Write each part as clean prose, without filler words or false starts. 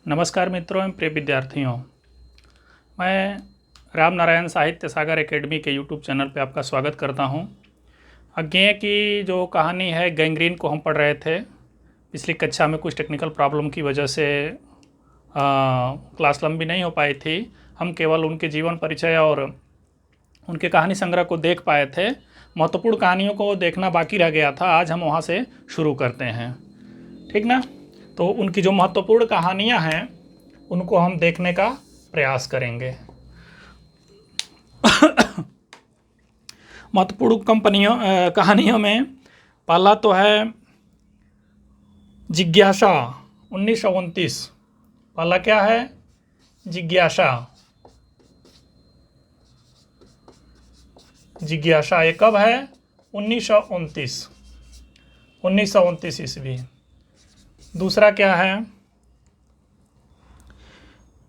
नमस्कार मित्रों एवं प्रिय विद्यार्थियों, मैं राम नारायण साहित्य सागर एकेडमी के यूट्यूब चैनल पर आपका स्वागत करता हूं। अज्ञेय की जो कहानी है गैंग्रीन को हम पढ़ रहे थे। पिछली कक्षा में कुछ टेक्निकल प्रॉब्लम की वजह से क्लास लंबी नहीं हो पाई थी। हम केवल उनके जीवन परिचय और उनके कहानी संग्रह को देख पाए थे। महत्वपूर्ण कहानियों को देखना बाकी रह गया था। आज हम वहाँ से शुरू करते हैं, ठीक ना। तो उनकी जो महत्वपूर्ण कहानियां हैं उनको हम देखने का प्रयास करेंगे। महत्वपूर्ण कहानियों में पहला तो है जिज्ञासा 1929। पहला क्या है? जिज्ञासा। जिज्ञासा ये कब है? 1929 ईस्वी। दूसरा क्या है?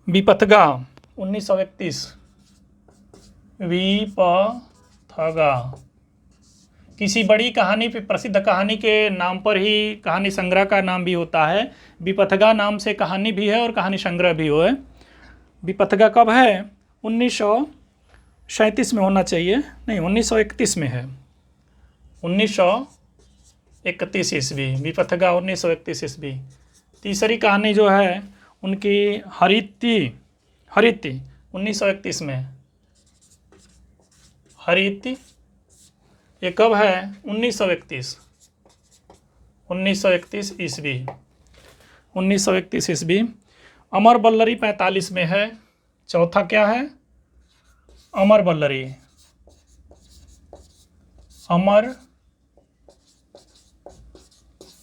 विपथगा 1931। विपथगा किसी बड़ी कहानी पे, प्रसिद्ध कहानी के नाम पर ही कहानी संग्रह का नाम भी होता है। विपथगा नाम से कहानी भी है और कहानी संग्रह भी है। विपथगा कब है? 1937 में होना चाहिए, नहीं 1931 में है। 1931 ईस्वी। विपथगा 1931 ईस्वी। तीसरी कहानी जो है उनकी हरिति 1931 में। हरिति ये कब है? 1931 ईस्वी। 1931 ईस्वी। अमर बल्लरी 45 में है। चौथा क्या है? अमर बल्लरी। अमर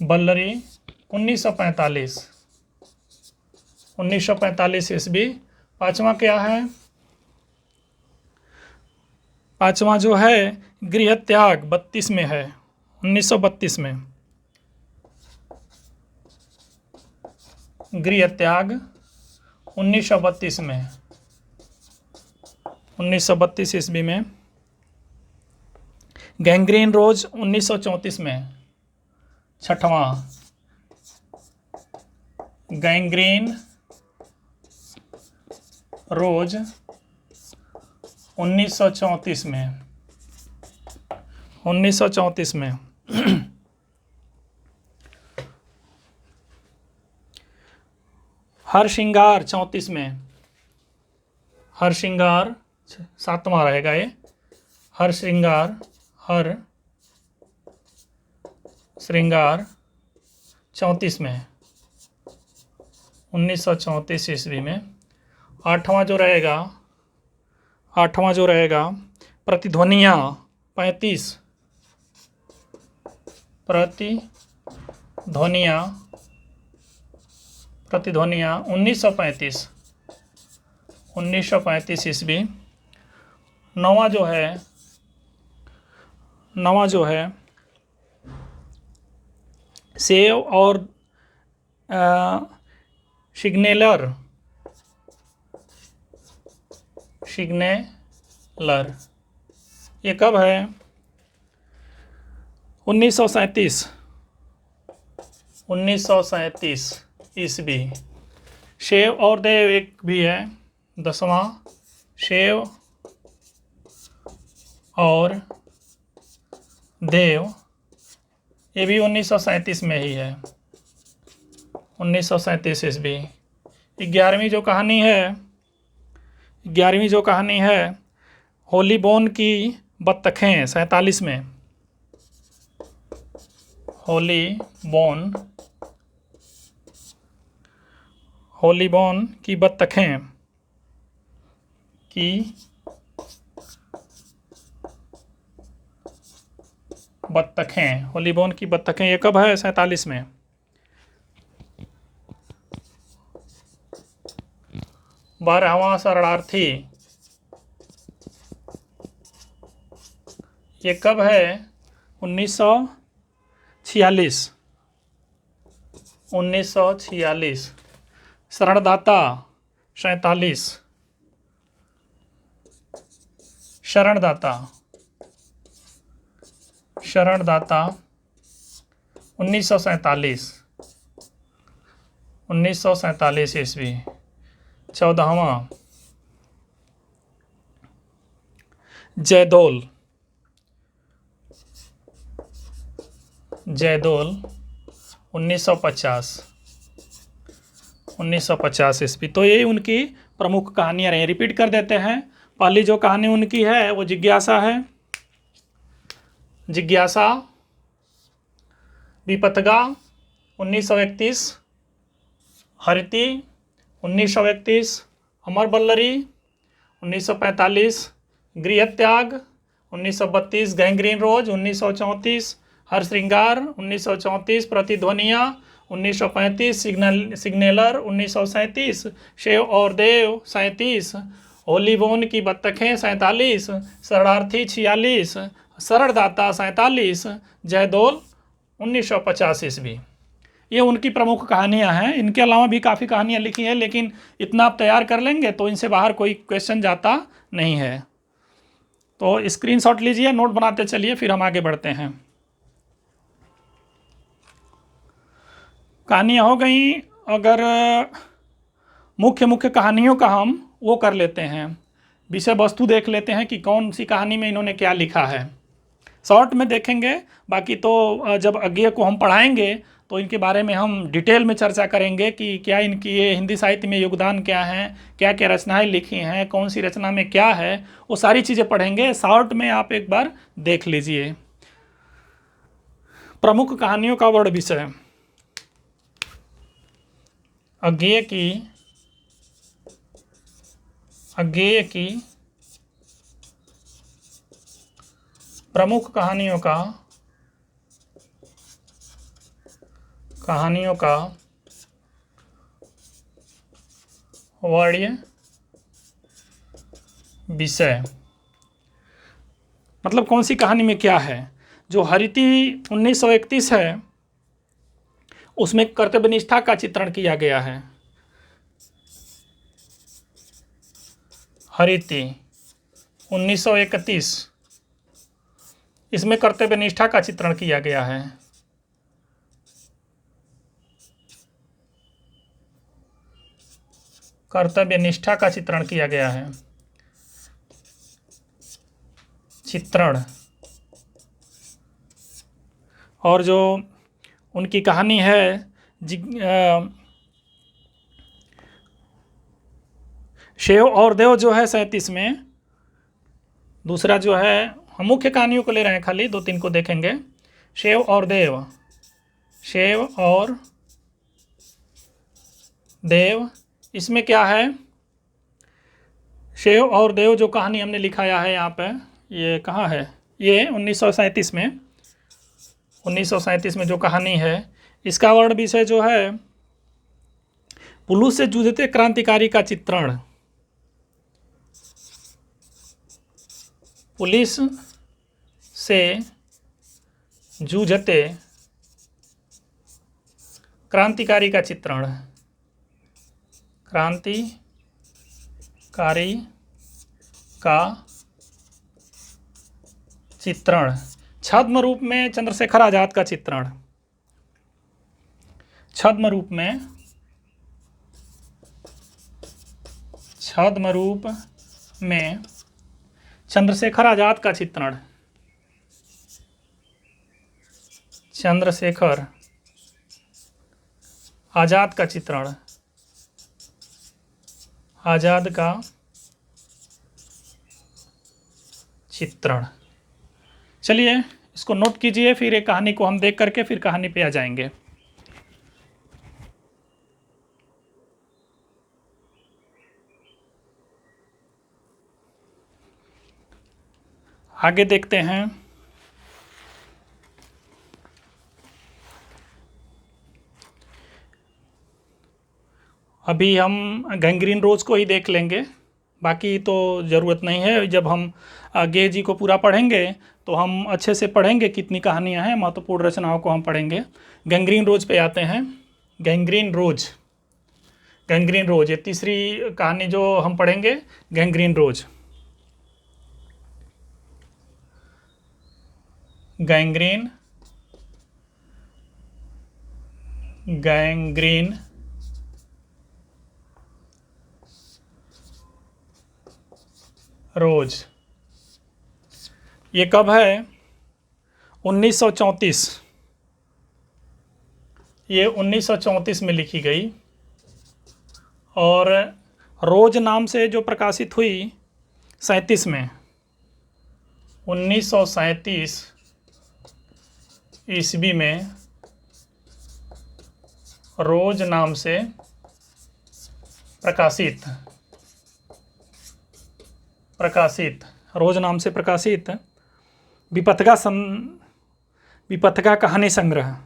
बल्लरी 1945 ईस्वी। पांचवा क्या है? पांचवा जो है गृह त्याग 32 में है। 1932 में गृह त्याग 1932 में 1932 ईस्वी में। गैंग्रीन रोज 1934 में। छठवां गैंग्रीन रोज 1934 में। 1934 में। हर श्रृंगार 34 में। हर श्रृंगार सातवां रहेगा ये। हर श्रृंगार 34 में 1934 ईस्वी में। आठवां जो रहेगा प्रतिध्वनियाँ 35। प्रतिध्वनियाँ 1935 ईस्वी। नवा जो है सेव और सिग्नेलर ये कब है? 1937 ईस्वी। शेव और देव एक भी है। 10वां शेव और देव ये भी 1937 में ही है। 1937 ईस्वी। 11वीं जो कहानी है होलीबोन की बत्तखें 47 में। होलीबोन की बत्तखें होलीबोन की बत्तखें ये कब है? 47 में। 12वां शरणार्थी ये कब है? 1946। शरणदाता 47। शरणदाता 1947। 1947 ईस्वी। 14वां जयदोल। जयदोल 1950 ईस्वी। तो ये उनकी प्रमुख कहानियाँ रही। रिपीट कर देते हैं। पहली जो कहानी उनकी है वो जिज्ञासा है। जिज्ञासा। विपथगा 1931। हरिति 1931। अमर बल्लरी 1945। गृहत्याग 1932। गैंग्रीन रोज 1934। हर श्रृंगार 1934। प्रतिध्वनियाँ 1935। सिग्नेलर 1937। शेव और देव 37। होलीबोन की बत्तखें 47। शरणार्थी 46। शरणदाता 47। जयदोल 1950 ईस्वी। ये उनकी प्रमुख कहानियां हैं। इनके अलावा भी काफ़ी कहानियां लिखी हैं, लेकिन इतना आप तैयार कर लेंगे तो इनसे बाहर कोई क्वेश्चन जाता नहीं है। तो स्क्रीनशॉट लीजिए, नोट बनाते चलिए, फिर हम आगे बढ़ते हैं। कहानियाँ हो गई। अगर मुख्य मुख्य कहानियों का हम वो कर लेते हैं, विषय वस्तु देख लेते हैं कि कौन सी कहानी में इन्होंने क्या लिखा है। शॉर्ट में देखेंगे, बाकी तो जब अज्ञेय को हम पढ़ाएंगे तो इनके बारे में हम डिटेल में चर्चा करेंगे कि क्या इनकी ये हिंदी साहित्य में योगदान क्या है, क्या क्या रचनाएं लिखी हैं, कौन सी रचना में क्या है, वो सारी चीज़ें पढ़ेंगे। शॉर्ट में आप एक बार देख लीजिए। प्रमुख कहानियों का वर्ण विषय। अज्ञेय की प्रमुख कहानियों का वर्ण्य विषय, मतलब कौन सी कहानी में क्या है। जो हरिति 1931 है उसमें कर्तव्यनिष्ठा का चित्रण किया गया है। हरिति 1931, इसमें कर्तव्यनिष्ठा का चित्रण किया गया है। कर्तव्यनिष्ठा का चित्रण किया गया है। चित्रण। और जो उनकी कहानी है शेव और देव जो है 37 में। दूसरा जो है, हम मुख्य कहानियों को ले रहे हैं, खाली 2-3 को देखेंगे। शेव और देव। शेव और देव, इसमें क्या है, शेव और देव जो कहानी हमने लिखाया है यहाँ पे, ये कहाँ है, ये 1937 में। 1937 में जो कहानी है, इसका वर्ण विषय जो है पुलिस से जूझते क्रांतिकारी का चित्रण। पुलिस से जूझते क्रांतिकारी का चित्रण। क्रांतिकारी का चित्रण। छद्म रूप में चंद्रशेखर आजाद का चित्रण। छद्म रूप में चंद्रशेखर आजाद का चित्रण। चंद्रशेखर आजाद का चित्रण। आजाद का चित्रण। चलिए इसको नोट कीजिए, फिर एक कहानी को हम देख करके फिर कहानी पे आ जाएंगे। आगे देखते हैं। अभी हम गैंग्रीन रोज को ही देख लेंगे, बाकी तो ज़रूरत नहीं है। जब हम गे जी को पूरा पढ़ेंगे तो हम अच्छे से पढ़ेंगे कितनी कहानियां हैं, महत्वपूर्ण रचनाओं को हम पढ़ेंगे। गैंग्रीन रोज पे आते हैं। गैंग्रीन रोज ये तीसरी कहानी जो हम पढ़ेंगे, गैंग्रीन रोज। गैंग्रीन रोज। ये कब है? 1934। ये 1934 में लिखी गई और रोज नाम से जो प्रकाशित हुई 37 में, 1937 ईस्वी में रोज नाम से प्रकाशित रोज नाम से प्रकाशित विपथगा कहानी संग्रह,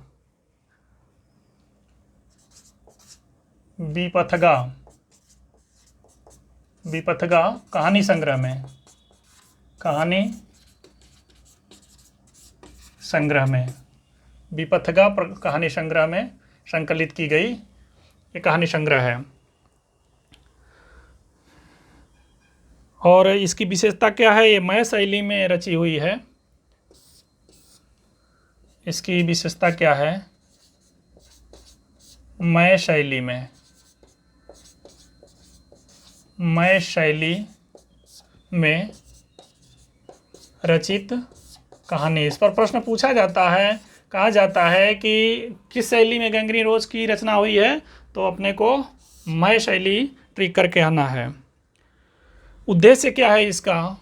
विपथगा कहानी संग्रह में, विपथगा कहानी संग्रह में संकलित की गई ये कहानी संग्रह है। और इसकी विशेषता क्या है? ये मय शैली में रची हुई है। इसकी विशेषता क्या है? मय शैली में रचित कहानी। इस पर प्रश्न पूछा जाता है, कहा जाता है कि किस शैली में गैंग्रीन रोज की रचना हुई है, तो अपने को मय शैली ट्रिक करके आना है। उद्देश्य क्या है इसका?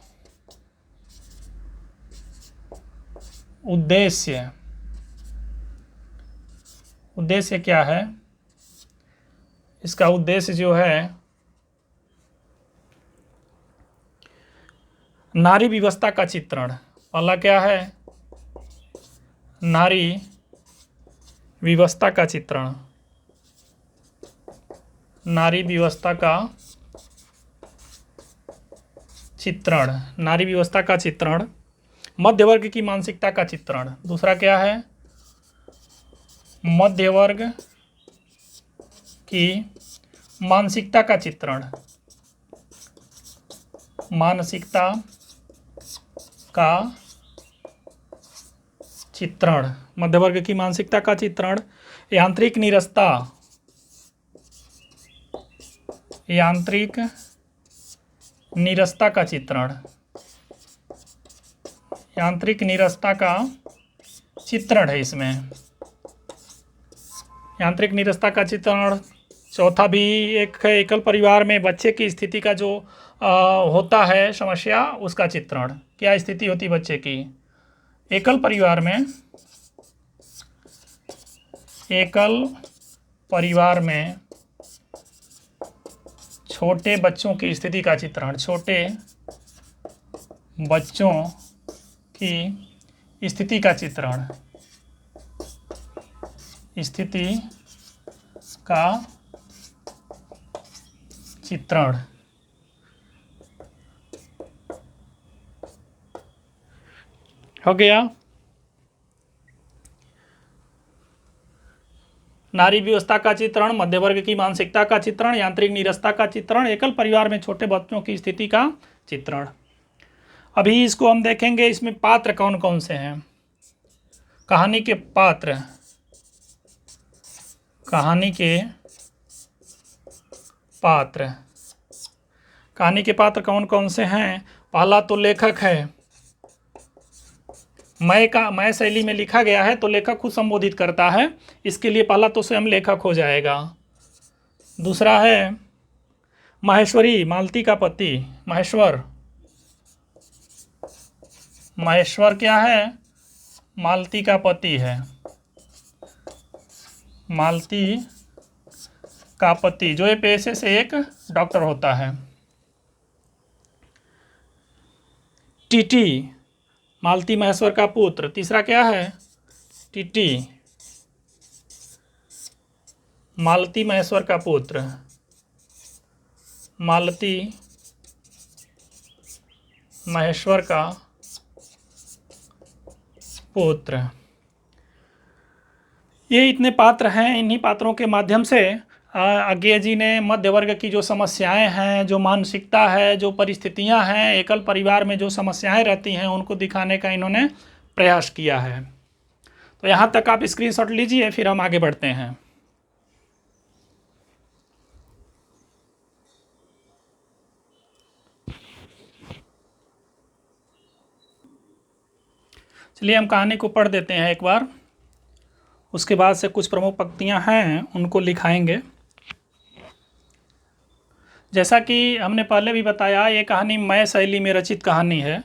उद्देश्य क्या है इसका? उद्देश्य जो है नारी व्यवस्था का चित्रण। पहला क्या है? नारी व्यवस्था का चित्रण। नारी व्यवस्था का चित्रण। मध्य वर्ग की मानसिकता का चित्रण। दूसरा क्या है? मध्य वर्ग की मानसिकता का चित्रण। मध्य वर्ग की मानसिकता का चित्रण। यांत्रिक नीरसता का चित्रण। यांत्रिक नीरसता का चित्रण है इसमें। यांत्रिक नीरसता का चित्रण। चौथा भी एक है, एकल परिवार में बच्चे की स्थिति का जो होता है समस्या, उसका चित्रण। क्या स्थिति होती बच्चे की? एकल परिवार में छोटे बच्चों की स्थिति का चित्रण। छोटे बच्चों की स्थिति का चित्रण। हो गया। नारी व्यवस्था का चित्रण, मध्य वर्ग की मानसिकता का चित्रण, यांत्रिक नीरसता का चित्रण, एकल परिवार में छोटे बच्चों की स्थिति का चित्रण। अभी इसको हम देखेंगे, इसमें पात्र कौन कौन से हैं। कहानी के पात्र कौन कौन से हैं? पहला तो लेखक है। मय शैली में लिखा गया है तो लेखक खुद संबोधित करता है, इसके लिए पहला तो स्वयं लेखक हो जाएगा। दूसरा है माहेश्वरी, मालती का पति। महेश्वर क्या है? मालती का पति है। मालती का पति, जो ये पेशे से एक डॉक्टर होता है। टीटी, मालती महेश्वर का पुत्र। तीसरा क्या है? टीटी, मालती महेश्वर का पुत्र। मालती महेश्वर का पुत्र। ये इतने पात्र हैं। इन्हीं पात्रों के माध्यम से आज्ञे जी ने मध्य वर्ग की जो समस्याएं हैं, जो मानसिकता है, जो परिस्थितियां हैं, एकल परिवार में जो समस्याएं रहती हैं, उनको दिखाने का इन्होंने प्रयास किया है। तो यहाँ तक आप स्क्रीनशॉट लीजिए, फिर हम आगे बढ़ते हैं। चलिए हम कहानी को पढ़ देते हैं एक बार, उसके बाद से कुछ प्रमुख पंक्तियाँ हैं उनको लिखाएंगे। जैसा कि हमने पहले भी बताया, ये कहानी मय शैली में रचित कहानी है।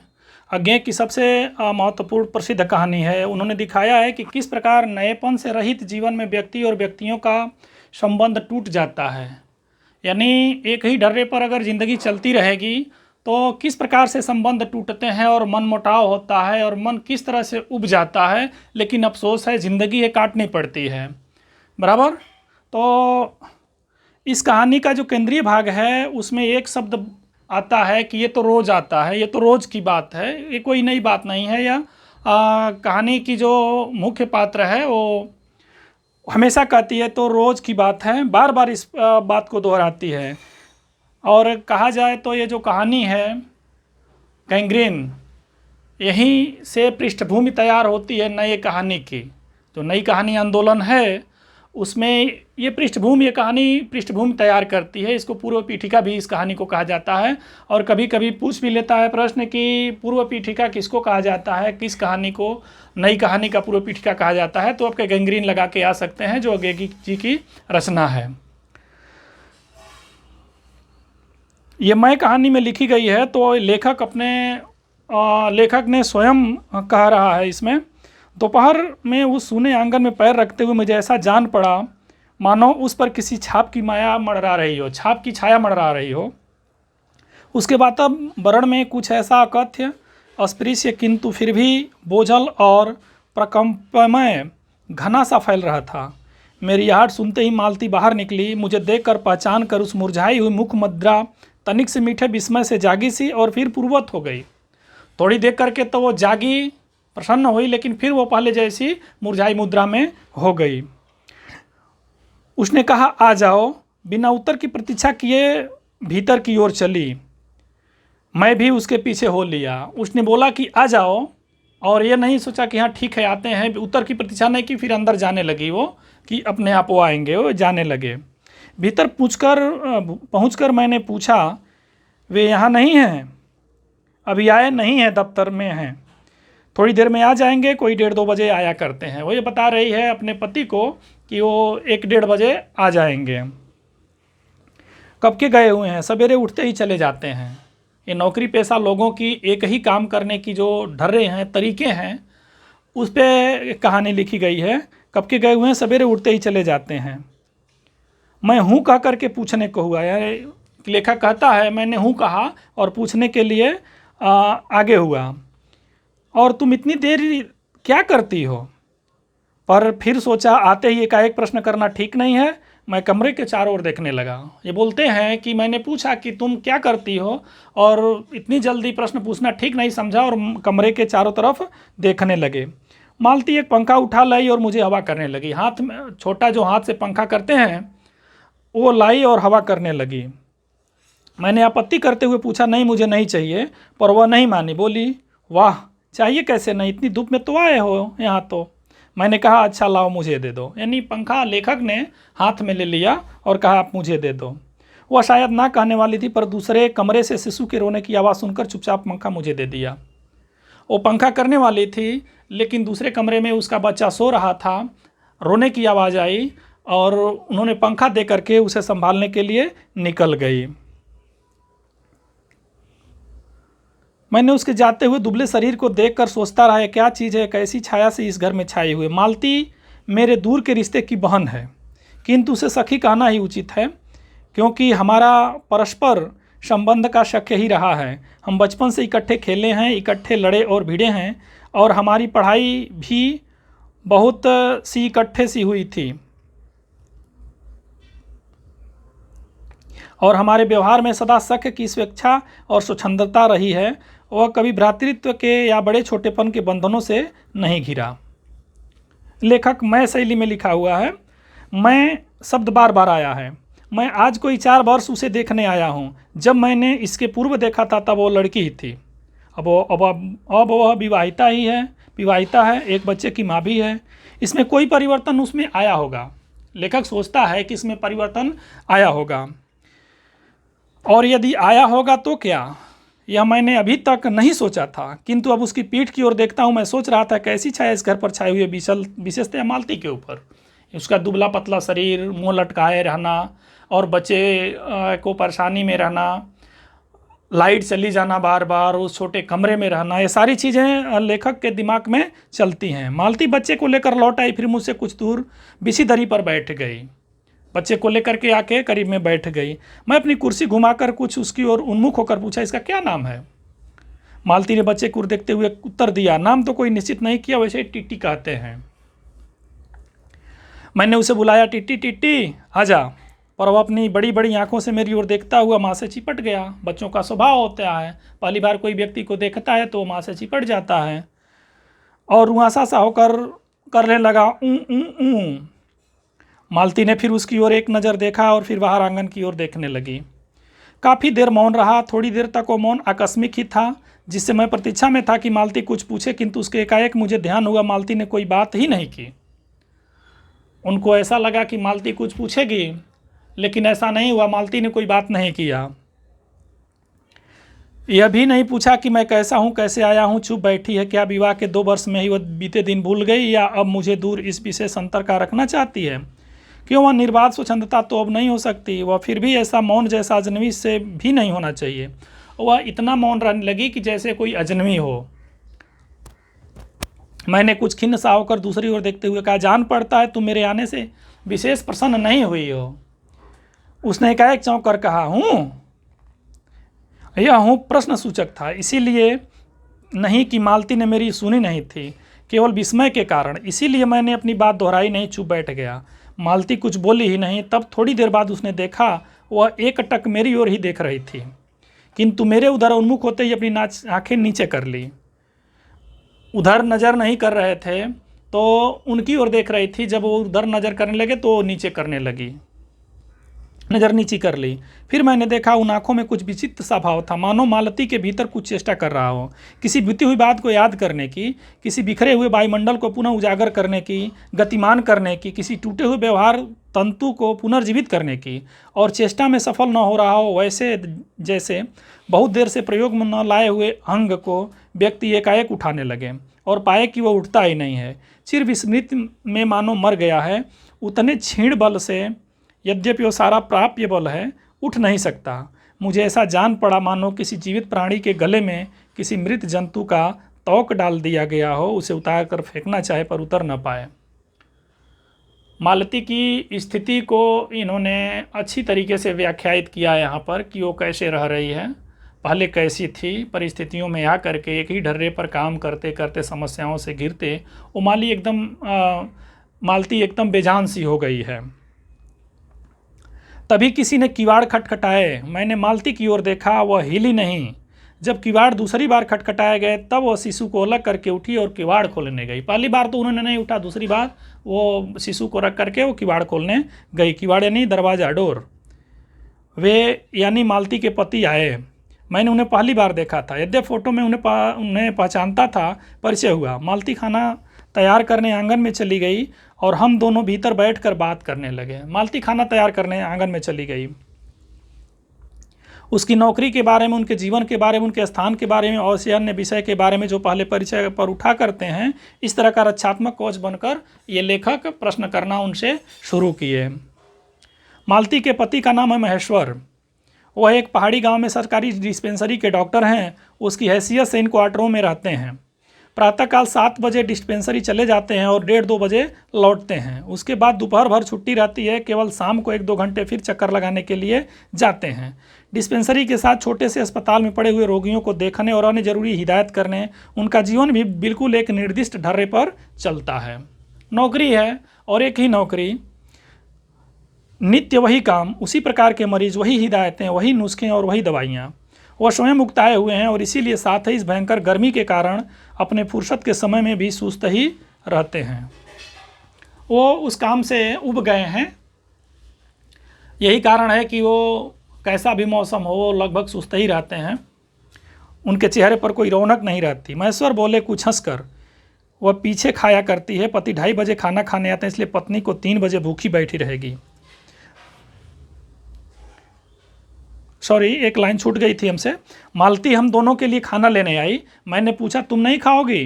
अज्ञे की सबसे महत्वपूर्ण प्रसिद्ध कहानी है। उन्होंने दिखाया है कि किस प्रकार नएपन से रहित जीवन में व्यक्ति और व्यक्तियों का संबंध टूट जाता है। यानी एक ही ढर्रे पर अगर ज़िंदगी चलती रहेगी तो किस प्रकार से संबंध टूटते हैं और मनमुटाव होता है और मन किस तरह से उब जाता है। लेकिन अफसोस है, ज़िंदगी ये काटनी पड़ती है, बराबर। तो इस कहानी का जो केंद्रीय भाग है उसमें एक शब्द आता है कि ये तो रोज़ आता है, ये तो रोज़ की बात है, ये कोई नई बात नहीं है। या कहानी की जो मुख्य पात्र है वो हमेशा कहती है तो रोज़ की बात है, बार बार इस बात को दोहराती है। और कहा जाए तो ये जो कहानी है गैंग्रीन, यहीं से पृष्ठभूमि तैयार होती है नई कहानी की। जो नई कहानी आंदोलन है उसमें ये कहानी पृष्ठभूमि तैयार करती है। इसको पूर्व पीठिका भी इस कहानी को कहा जाता है। और कभी कभी पूछ भी लेता है प्रश्न कि पूर्व पीठिका किसको कहा जाता है, किस कहानी को नई कहानी का पूर्व पीठिका कहा जाता है। तो आपके गैंग्रीन लगा के आ सकते हैं, जो अज्ञे जी की रचना है। ये मय कहानी में लिखी गई है। तो लेखक ने स्वयं कह रहा है इसमें, दोपहर में उस सूने आंगन में पैर रखते हुए मुझे ऐसा जान पड़ा मानो उस पर किसी छाप की छाया मंडरा रही हो। उसके वातावरण में कुछ ऐसा अकथ्य अस्पृश्य किंतु फिर भी बोझल और प्रकंपमय घना सा फैल रहा था। मेरी आहट सुनते ही मालती बाहर निकली। मुझे देखकर पहचान कर उस मुरझाई हुई मुख मुद्रा तनिक से मीठे विस्मय से जागी सी और फिर पूर्ववत हो गई। थोड़ी देर करके तो वो जागी, प्रसन्न हुई, लेकिन फिर वो पहले जैसी मुरझाई मुद्रा में हो गई। उसने कहा, आ जाओ। बिना उत्तर की प्रतीक्षा किए भीतर की ओर चली। मैं भी उसके पीछे हो लिया। उसने बोला कि आ जाओ, और ये नहीं सोचा कि हाँ ठीक है आते हैं, उत्तर की प्रतीक्षा नहीं की, फिर अंदर जाने लगी वो कि अपने आप वो आएंगे। वो जाने लगे। भीतर पहुंचकर मैंने पूछा, वे यहाँ नहीं हैं? अभी आए नहीं हैं, दफ्तर में हैं, थोड़ी देर में आ जाएंगे, कोई 1:30-2 बजे आया करते हैं। वो ये बता रही है अपने पति को कि वो 1-1:30 बजे आ जाएंगे। कब के गए हुए हैं, सवेरे उठते ही चले जाते हैं। ये नौकरी पेशा लोगों की एक ही काम करने की जो ढर्रे हैं, तरीके हैं, उस पर कहानी लिखी गई है। कब के गए हुए हैं, सवेरे उठते ही चले जाते हैं। मैं हूँ कह करके पूछने को हुआ। यार लेखक कहता है मैंने हूँ कहा और पूछने के लिए आगे हुआ, और तुम इतनी देर क्या करती हो? पर फिर सोचा आते ही एकाएक प्रश्न करना ठीक नहीं है। मैं कमरे के चारों ओर देखने लगा। ये बोलते हैं कि मैंने पूछा कि तुम क्या करती हो, और इतनी जल्दी प्रश्न पूछना ठीक नहीं समझा और कमरे के चारों तरफ देखने लगे। मालती एक पंखा उठा लाई और मुझे हवा करने लगी। हाथ में छोटा जो हाथ से पंखा करते हैं वो लाई और हवा करने लगी। मैंने आपत्ति करते हुए पूछा, नहीं मुझे नहीं चाहिए, पर वह नहीं मानी। बोली, वाह चाहिए कैसे नहीं, इतनी धूप में तो आए हो यहाँ तो। मैंने कहा, अच्छा लाओ मुझे दे दो। यानी पंखा लेखक ने हाथ में ले लिया और कहा, आप मुझे दे दो। वह शायद ना कहने वाली थी, पर दूसरे कमरे से शिशु के रोने की आवाज़ सुनकर चुपचाप पंखा मुझे दे दिया। वो पंखा करने वाली थी, लेकिन दूसरे कमरे में उसका बच्चा सो रहा था। रोने की आवाज़ आई और उन्होंने पंखा दे करके उसे संभालने के लिए निकल गई। मैंने उसके जाते हुए दुबले शरीर को देखकर सोचता रहा, क्या चीज़ है, कैसी छाया से इस घर में छाई हुई। मालती मेरे दूर के रिश्ते की बहन है, किंतु उसे सखी कहना ही उचित है, क्योंकि हमारा परस्पर संबंध का शक ही रहा है। हम बचपन से इकट्ठे खेले हैं, इकट्ठे लड़े और भिड़े हैं, और हमारी पढ़ाई भी बहुत सी इकट्ठे सी हुई थी, और हमारे व्यवहार में सदा शक की स्वेच्छा और स्वच्छंदता रही है। वह कभी भ्रातृत्व के या बड़े छोटेपन के बंधनों से नहीं घिरा। लेखक मैं शैली में लिखा हुआ है। मैं शब्द बार बार आया है। मैं आज कोई 4 वर्ष उसे देखने आया हूँ। जब मैंने इसके पूर्व देखा था तब वो लड़की ही थी। अब वह विवाहिता है, एक बच्चे की माँ भी है। इसमें कोई परिवर्तन उसमें आया होगा। लेखक सोचता है कि इसमें परिवर्तन आया होगा, और यदि आया होगा तो क्या। यह मैंने अभी तक नहीं सोचा था, किंतु अब उसकी पीठ की ओर देखता हूँ मैं सोच रहा था कैसी छाया इस घर पर छाई हुई है, विशेषतः मालती के ऊपर। उसका दुबला पतला शरीर, मुंह लटकाए रहना और बच्चे को परेशानी में रहना, लाइट चली जाना बार बार, उस छोटे कमरे में रहना, ये सारी चीज़ें लेखक के दिमाग में चलती हैं। मालती बच्चे को लेकर लौट आई, फिर मुझसे कुछ दूर बिछी दरी पर बैठ गई। बच्चे को लेकर के आके करीब में बैठ गई। मैं अपनी कुर्सी घुमाकर कुछ उसकी ओर उन्मुख होकर पूछा, इसका क्या नाम है? मालती ने बच्चे को देखते हुए उत्तर दिया, नाम तो कोई निश्चित नहीं किया, वैसे टिट्टी कहते हैं। मैंने उसे बुलाया, टिट्टी टिट्टी आजा, पर वह अपनी बड़ी बड़ी आंखों से मेरी ओर देखता हुआ माँ से चिपट गया। बच्चों का स्वभाव होता है, पहली बार कोई व्यक्ति को देखता है तो माँ से चिपट जाता है और रुआसा सा होकर करने लगा ऊ। मालती ने फिर उसकी ओर एक नज़र देखा और फिर बाहर आंगन की ओर देखने लगी। काफ़ी देर मौन रहा। थोड़ी देर तक वो मौन आकस्मिक ही था, जिससे मैं प्रतीक्षा में था कि मालती कुछ पूछे, किंतु उसके एकाएक मुझे ध्यान हुआ मालती ने कोई बात ही नहीं की। उनको ऐसा लगा कि मालती कुछ पूछेगी, लेकिन ऐसा नहीं हुआ। मालती ने कोई बात नहीं किया। यह भी नहीं पूछा कि मैं कैसा हूँ, कैसे आया हूँ। चुप बैठी है। क्या विवाह के 2 वर्ष में ही वह बीते दिन भूल गई, या अब मुझे दूर इस विशेष अंतर का रखना चाहती है? क्यों वह निर्बाध स्वच्छंदता तो अब नहीं हो सकती। वह फिर भी ऐसा मौन जैसा अजनबी से भी नहीं होना चाहिए। वह इतना मौन रहने लगी कि जैसे कोई अजनबी हो। मैंने कुछ खिन्न सा होकर दूसरी ओर देखते हुए कहा, जान पड़ता है तुम मेरे आने से विशेष प्रसन्न नहीं हुई हो। उसने एकाएक चौंक कर कहा, हूँ? यह हूँ प्रश्न सूचक था, इसीलिए नहीं कि मालती ने मेरी सुनी नहीं थी, केवल विस्मय के कारण। इसीलिए मैंने अपनी बात दोहराई नहीं, चुप बैठ गया। मालती कुछ बोली ही नहीं। तब थोड़ी देर बाद उसने देखा, वह एकटक मेरी ओर ही देख रही थी, किंतु मेरे उधर उन्मुख होते ही अपनी आंखें नीचे कर ली। उधर नज़र नहीं कर रहे थे तो उनकी ओर देख रही थी। जब वो उधर नज़र करने लगे तो नीचे करने लगी, नज़र नीची कर ली। फिर मैंने देखा उन आंखों में कुछ विचित्र सा भाव था, मानो मालती के भीतर कुछ चेष्टा कर रहा हो, किसी बीती हुई बात को याद करने की, किसी बिखरे हुए वायुमंडल को पुनः उजागर करने की, गतिमान करने की, किसी टूटे हुए व्यवहार तंतु को पुनर्जीवित करने की। और चेष्टा में सफल न हो रहा हो, वैसे जैसे बहुत देर से प्रयोग में न लाए हुए अंग को व्यक्ति एकाएक उठाने लगे और पाए कि वह उठता ही नहीं है, चिर विस्मृत में मानो मर गया है। उतने क्षीण बल से, यद्यपि वो सारा प्राप्य बल है, उठ नहीं सकता। मुझे ऐसा जान पड़ा मानो किसी जीवित प्राणी के गले में किसी मृत जंतु का तौक डाल दिया गया हो, उसे उतार कर फेंकना चाहे पर उतर न पाए। मालती की स्थिति को इन्होंने अच्छी तरीके से व्याख्यायित किया यहाँ पर कि वो कैसे रह रही है, पहले कैसी थी, परिस्थितियों में आ करके एक ही ढर्रे पर काम करते करते समस्याओं से घिरते वो मालती एकदम बेजान सी हो गई है। तभी किसी ने किवाड़ खटखटाए। मैंने मालती की ओर देखा, वह हिली नहीं। जब किवाड़ दूसरी बार खटखटाए गए तब वह शिशु को अलग करके उठी और किवाड़ खोलने गई। पहली बार तो उन्होंने नहीं उठा, दूसरी बार वो शिशु को रख करके वो किवाड़ खोलने गई। किवाड़ यानी दरवाज़ा, डोर। वे यानी मालती के पति आए। मैंने उन्हें पहली बार देखा था, यद्यपि फोटो में उन्हें पहचानता था। परिचय हुआ। मालती खाना तैयार करने आंगन में चली गई और हम दोनों भीतर बैठकर बात करने लगे। मालती खाना तैयार करने आंगन में चली गई। उसकी नौकरी के बारे में, उनके जीवन के बारे में, उनके स्थान के बारे में और से अन्य विषय के बारे में जो पहले परिचय पर उठा करते हैं, इस तरह का रक्षात्मक कवच बनकर ये लेखक प्रश्न करना उनसे शुरू किए। मालती के पति का नाम है महेश्वर। वह एक पहाड़ी गांव में सरकारी डिस्पेंसरी के डॉक्टर हैं। उसकी हैसियत से इन क्वार्टरों में रहते हैं। प्रातःकाल 7 बजे डिस्पेंसरी चले जाते हैं और 1:30-2 बजे लौटते हैं। उसके बाद दोपहर भर छुट्टी रहती है, केवल शाम को 1-2 घंटे फिर चक्कर लगाने के लिए जाते हैं। डिस्पेंसरी के साथ छोटे से अस्पताल में पड़े हुए रोगियों को देखने और अन्य जरूरी हिदायत करने, उनका जीवन भी बिल्कुल एक निर्दिष्ट ढर्रे पर चलता है। नौकरी है और एक ही नौकरी, नित्य वही काम, उसी प्रकार के मरीज, वही हिदायतें, वही नुस्खे और वही दवाइयाँ। वह स्वयं उकताए हुए हैं और इसीलिए साथ ही इस भयंकर गर्मी के कारण अपने फुर्सत के समय में भी सुस्त ही रहते हैं। वो उस काम से उब गए हैं। यही कारण है कि वो कैसा भी मौसम हो, वो लगभग सुस्त ही रहते हैं। उनके चेहरे पर कोई रौनक नहीं रहती। महेश्वर बोले कुछ हंसकर, वह पीछे खाया करती है। पति 2:30 बजे खाना खाने आते हैं, इसलिए पत्नी को 3 बजे भूखी बैठी रहेगी। सॉरी, एक लाइन छूट गई थी हमसे। मालती हम दोनों के लिए खाना लेने आई। मैंने पूछा तुम नहीं खाओगी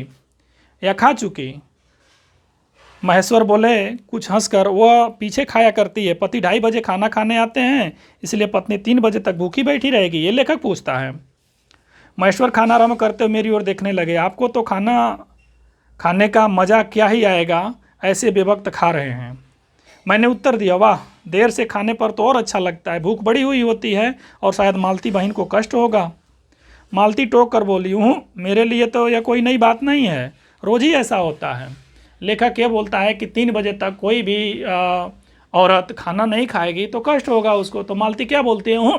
या खा चुकी? महेश्वर बोले कुछ हंसकर, वह पीछे खाया करती है, पति 2:30 बजे खाना खाने आते हैं, इसलिए पत्नी 3 बजे तक भूखी बैठी रहेगी, ये लेखक पूछता है। महेश्वर खाना आरम्भ करते हुए मेरी ओर देखने लगे। आपको तो खाना खाने का मज़ा क्या ही आएगा, ऐसे बेवक्त खा रहे हैं। मैंने उत्तर दिया, वाह, देर से खाने पर तो और अच्छा लगता है, भूख बड़ी हुई होती है और शायद मालती बहन को कष्ट होगा। मालती टोक कर बोली, मेरे लिए तो यह कोई नई बात नहीं है, रोज़ ही ऐसा होता है। लेखक ये बोलता है कि 3 बजे तक कोई भी औरत खाना नहीं खाएगी तो कष्ट होगा उसको। तो मालती क्या बोलती है,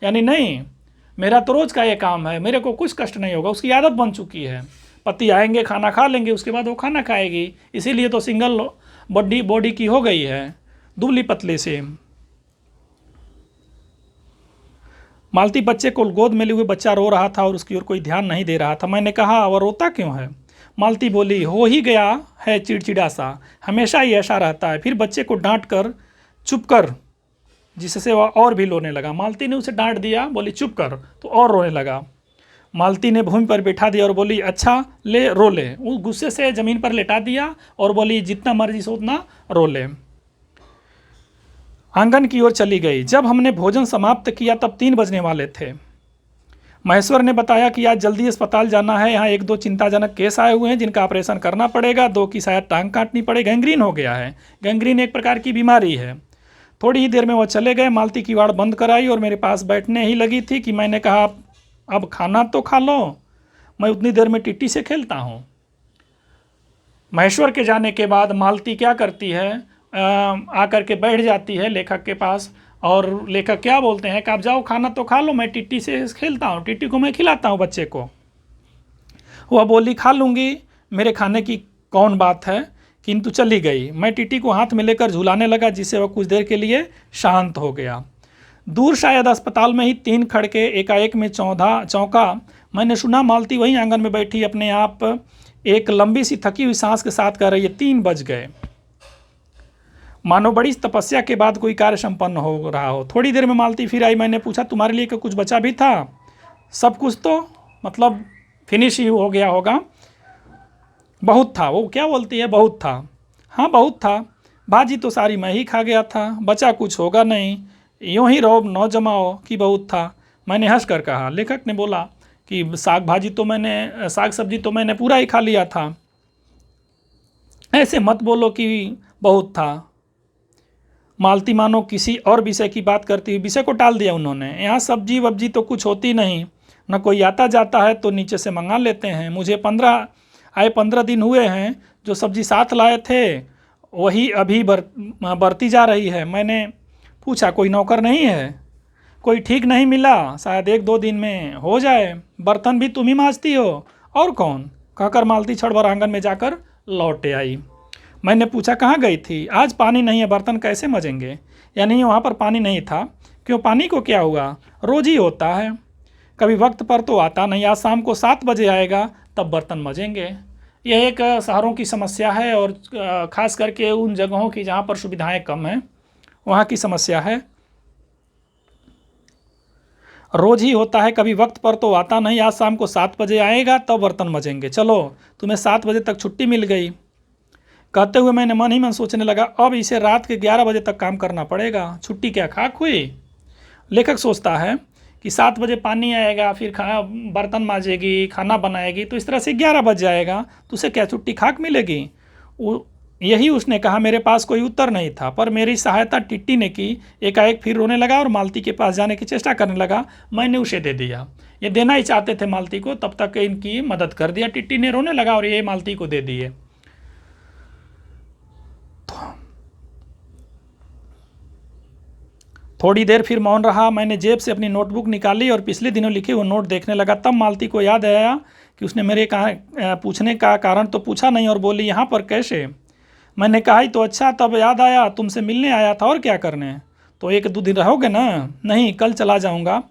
यानी नहीं, मेरा तो रोज़ का ये काम है, मेरे को कुछ कष्ट नहीं होगा, उसकी आदत बन चुकी है। पति आएंगे, खाना खा लेंगे, उसके बाद वो खाना खाएगी, इसीलिए तो सिंगल बॉडी की हो गई है, दुबली पतली से। मालती बच्चे को गोद में लिए हुए बच्चा रो रहा था और उसकी ओर कोई ध्यान नहीं दे रहा था। मैंने कहा, वह रोता क्यों है? मालती बोली, हो ही गया है चिड़चिड़ा सा, हमेशा ही ऐसा रहता है। फिर बच्चे को डांट कर चुप कर, जिससे वह और भी रोने लगा। मालती ने उसे डांट दिया, बोली चुप कर, तो और रोने लगा। मालती ने भूमि पर बैठा दिया और बोली, अच्छा ले, रो ले। वो गुस्से से ज़मीन पर लेटा दिया और बोली, जितना मर्जी सो उतना रो ले। आंगन की ओर चली गई। जब हमने भोजन समाप्त किया तब 3 बजने वाले थे। महेश्वर ने बताया कि आज जल्दी अस्पताल जाना है, यहाँ 1-2 चिंताजनक केस आए हुए हैं जिनका ऑपरेशन करना पड़ेगा, 2 की शायद टांग काटनी पड़े, गैंग्रीन हो गया है। गैंग्रीन एक प्रकार की बीमारी है। थोड़ी ही देर में वो चले गए। मालती की वाड़ बंद कराई और मेरे पास बैठने ही लगी थी कि मैंने कहा, अब खाना तो खा लो, मैं उतनी देर में टिट्टी से खेलता हूँ। महेश्वर के जाने के बाद मालती क्या करती है, आकर के बैठ जाती है लेखक के पास और लेखक क्या बोलते हैं कि आप जाओ खाना तो खा लो, मैं टिट्टी से खेलता हूँ, टिट्टी को मैं खिलाता हूँ बच्चे को। वह बोली, खा लूँगी, मेरे खाने की कौन बात है, किंतु चली गई। मैं टिट्टी को हाथ में लेकर झुलाने लगा, जिससे वह कुछ देर के लिए शांत हो गया। दूर शायद अस्पताल में ही 3 खड़के एकाएक में चौंका। मैंने सुना मालती वहीं आंगन में बैठी अपने आप एक लंबी सी थकी हुई सांस के साथ कह रही है, 3 बज गए। मानो बड़ी तपस्या के बाद कोई कार्य संपन्न हो रहा हो। थोड़ी देर में मालती फिर आई। मैंने पूछा, तुम्हारे लिए कुछ बचा भी था? सब कुछ तो मतलब फिनिश ही हो गया होगा। बहुत था। वो क्या बोलती है, बहुत था? हाँ बहुत था, भाजी तो सारी मैं ही खा गया था, बचा कुछ होगा नहीं, यूँ ही रौब न जमाओ कि बहुत था। मैंने हंस कर कहा। लेखक ने बोला कि साग सब्जी तो मैंने पूरा ही खा लिया था, ऐसे मत बोलो कि बहुत था। मालती मानो किसी और विषय की बात करती हुई विषय को टाल दिया उन्होंने। यहाँ सब्जी वब्जी तो कुछ होती नहीं, न कोई आता जाता है तो नीचे से मंगा लेते हैं। मुझे 15 दिन हुए हैं, जो सब्जी साथ लाए थे वही अभी बढ़ती जा रही है। मैंने पूछा, कोई नौकर नहीं है? कोई ठीक नहीं मिला, शायद 1-2 दिन में हो जाए। बर्तन भी तुम ही मांजती हो? और कौन? कहकर मालती क्षण आंगन में जाकर लौटे आई। मैंने पूछा, कहाँ गई थी? आज पानी नहीं है, बर्तन कैसे मजेंगे? यानी वहाँ पर पानी नहीं था? क्यों, पानी को क्या हुआ? रोज ही होता है, कभी वक्त पर तो आता नहीं। आज शाम को 7 बजे आएगा, तब बर्तन मजेंगे। यह एक शहरों की समस्या है और ख़ास करके उन जगहों की जहाँ पर सुविधाएं कम हैं, वहाँ की समस्या है। रोज ही होता है, कभी वक्त पर तो आता नहीं। आज शाम को 7 बजे आएगा, तब बर्तन मजेंगे। चलो, तुम्हें 7 बजे तक छुट्टी मिल गई। कहते हुए मैंने मन ही मन सोचने लगा, अब इसे रात के 11 बजे तक काम करना पड़ेगा। छुट्टी क्या खाक हुई? लेखक सोचता है कि 7 बजे पानी आएगा, फिर बर्तन मांजेगी, खाना बनाएगी, तो इस तरह से 11 बज जाएगा, तो उसे क्या छुट्टी खाक मिलेगी? यही उसने कहा। मेरे पास कोई उत्तर नहीं था, पर मेरी सहायता टिट्टी ने की। एकाएक फिर रोने लगा और मालती के पास जाने की चेष्टा करने लगा। मैंने उसे दे दिया। ये देना ही चाहते थे मालती को, तब तक इनकी मदद कर दिया। टिट्टी ने रोने लगा और ये मालती को दे दिए। थोड़ी देर फिर मौन रहा। मैंने जेब से अपनी नोटबुक निकाली और पिछले दिनों लिखे हुए नोट देखने लगा। तब मालती को याद आया कि उसने मेरे पूछने का कारण तो पूछा नहीं और बोली, यहाँ पर कैसे? मैंने कहा ही तो अच्छा, तब याद आया तुमसे मिलने आया था, और क्या करने? तो 1-2 दिन रहोगे ना? नहीं, कल चला जाऊँगा,